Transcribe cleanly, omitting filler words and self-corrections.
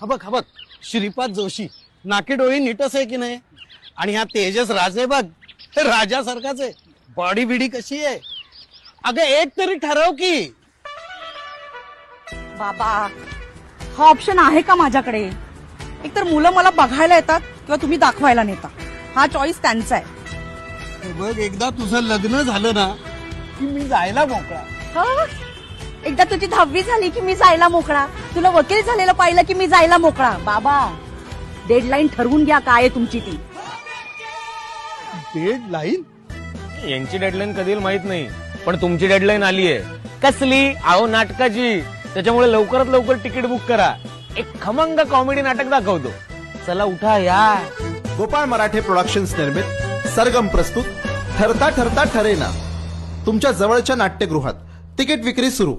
हा बघ श्रीपाद जोशी नाकी डोळी नीटच आहे की नाही. आणि हा तेजस राजे बघ राजासारखाच आहे. बॉडी बिडी कशी आहे. अगं एक तरी ठरव की. बाबा हा ऑप्शन आहे का माझ्याकडे? एकतर मुलं मला बघायला येतात किंवा तुम्ही दाखवायला नेता. हा चॉईस त्यांचा आहे. हे बघ एकदा तुझं लग्न झालं ना की मी जायला मोकळा. हो? एकदा तुझी 10वी झाली की मी जायला मोकळा. तुला वकील झालेलं पाहिलं की मी जायला मोकळा. बाबा डेडलाईन ठरवून घ्या काय आहे तुमची ती. डेडलाईन? यांची डेडलाईन कधी येईल माहित नाही, पण तुमची डेडलाईन आली आहे. कसली? अहो नाटकाची. त्याच्यामुळे लवकरात लवकर तिकीट बुक करा. एक खमंग कॉमेडी नाटक दाखवतो. चला उठा या. गोपाळ मराठे प्रोडक्शन्स निर्मित सरगम प्रस्तुत ठरता ठरता ठरेना तुमच्या जवळच्या नाट्यगृहात तिकीट विक्री सुरू.